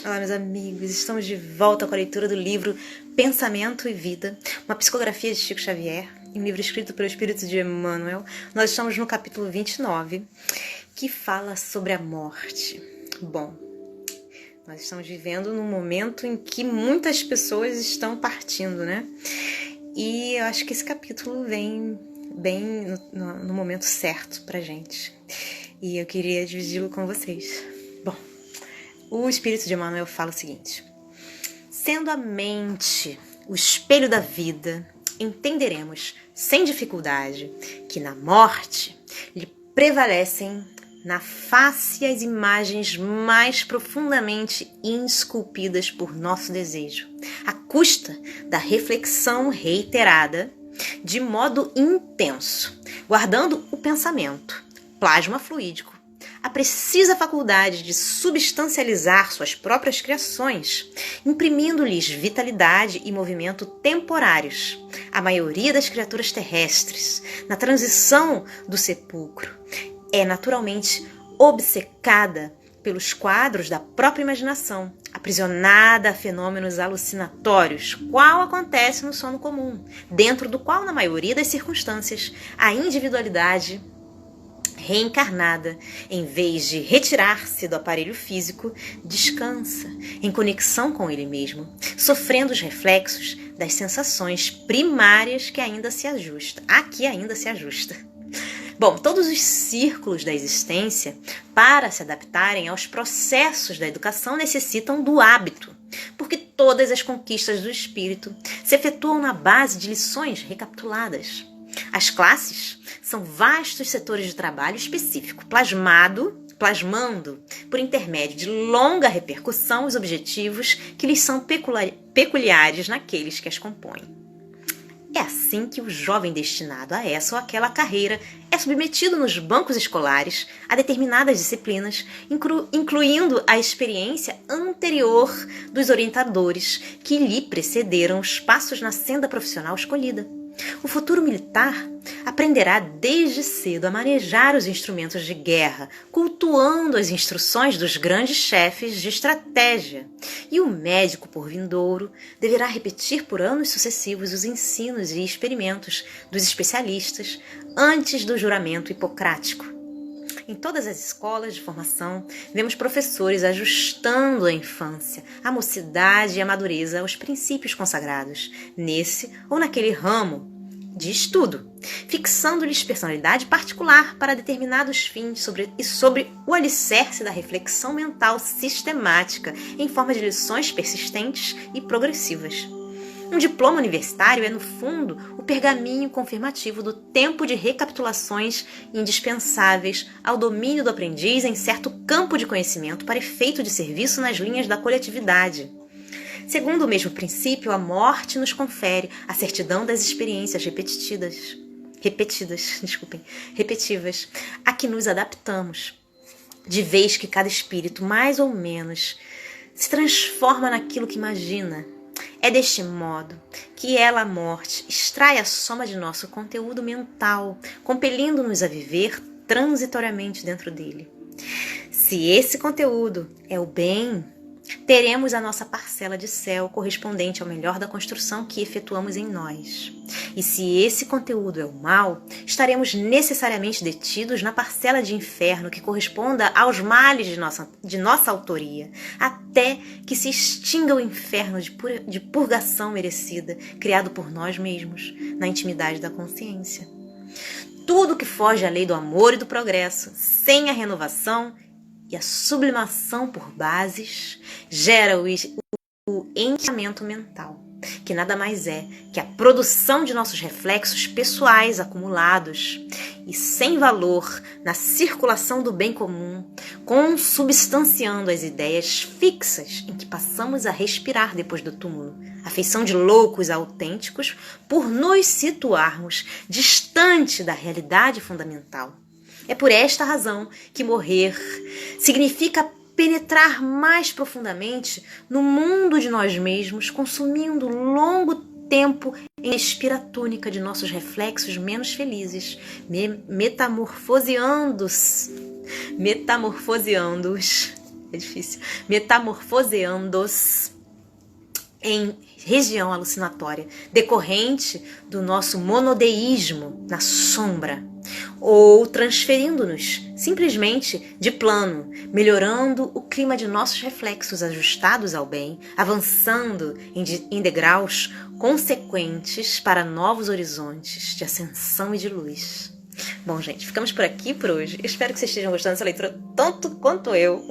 Olá, meus amigos, estamos de volta com a leitura do livro Pensamento e Vida, uma psicografia de Chico Xavier, um livro escrito pelo Espírito de Emmanuel. Nós estamos no capítulo 29, que fala sobre a morte. Bom, nós estamos vivendo num momento em que muitas pessoas estão partindo, né? E eu acho que esse capítulo vem bem no momento certo pra gente. E eu queria dividi-lo com vocês. Bom, o Espírito de Emmanuel fala o seguinte: sendo a mente o espelho da vida, entenderemos sem dificuldade que na morte lhe prevalecem na face as imagens mais profundamente esculpidas por nosso desejo, à custa da reflexão reiterada, de modo intenso, guardando o pensamento, plasma fluídico, a precisa faculdade de substancializar suas próprias criações, imprimindo-lhes vitalidade e movimento temporários. A maioria das criaturas terrestres, na transição do sepulcro, é naturalmente obcecada pelos quadros da própria imaginação, aprisionada a fenômenos alucinatórios, qual acontece no sono comum, dentro do qual, na maioria das circunstâncias, a individualidade reencarnada, em vez de retirar-se do aparelho físico, descansa em conexão com ele mesmo, sofrendo os reflexos das sensações primárias que ainda se ajusta. Aqui ainda se ajusta. Bom, todos os círculos da existência, para se adaptarem aos processos da educação, necessitam do hábito, porque todas as conquistas do espírito se efetuam na base de lições recapituladas. As classes são vastos setores de trabalho específico, plasmando, por intermédio de longa repercussão, os objetivos que lhes são peculiares naqueles que as compõem. É assim que o jovem destinado a essa ou aquela carreira é submetido nos bancos escolares a determinadas disciplinas, incluindo a experiência anterior dos orientadores que lhe precederam os passos na senda profissional escolhida. O futuro militar aprenderá desde cedo a manejar os instrumentos de guerra, cultuando as instruções dos grandes chefes de estratégia. E o médico por vindouro deverá repetir por anos sucessivos os ensinos e experimentos dos especialistas antes do juramento hipocrático. Em todas as escolas de formação, vemos professores ajustando a infância, a mocidade e a madureza aos princípios consagrados, nesse ou naquele ramo de estudo, fixando-lhes personalidade particular para determinados fins sobre o alicerce da reflexão mental sistemática, em forma de lições persistentes e progressivas. Um diploma universitário é, no fundo, o pergaminho confirmativo do tempo de recapitulações indispensáveis ao domínio do aprendiz em certo campo de conhecimento para efeito de serviço nas linhas da coletividade. Segundo o mesmo princípio, a morte nos confere a certidão das experiências repetitivas, a que nos adaptamos, de vez que cada espírito, mais ou menos, se transforma naquilo que imagina. É deste modo que ela, a morte, extrai a soma de nosso conteúdo mental, compelindo-nos a viver transitoriamente dentro dele. Se esse conteúdo é o bem, teremos a nossa parcela de céu correspondente ao melhor da construção que efetuamos em nós. E se esse conteúdo é o mal, estaremos necessariamente detidos na parcela de inferno que corresponda aos males de nossa autoria, até que se extinga o inferno de purgação merecida, criado por nós mesmos, na intimidade da consciência. Tudo que foge à lei do amor e do progresso, sem a renovação e a sublimação por bases, gera o enchimento mental, que nada mais é que a produção de nossos reflexos pessoais acumulados e sem valor na circulação do bem comum, consubstanciando as ideias fixas em que passamos a respirar depois do túmulo, a feição de loucos autênticos por nos situarmos distante da realidade fundamental. É por esta razão que morrer significa penetrar mais profundamente no mundo de nós mesmos, consumindo longo tempo em espiratônica de nossos reflexos menos felizes, metamorfoseando-os é difícil. Metamorfoseando-os em região alucinatória, decorrente do nosso monodeísmo na sombra, ou transferindo-nos simplesmente de plano, melhorando o clima de nossos reflexos ajustados ao bem, avançando em degraus consequentes para novos horizontes de ascensão e de luz. Bom, gente, ficamos por aqui por hoje. Espero que vocês estejam gostando dessa leitura tanto quanto eu.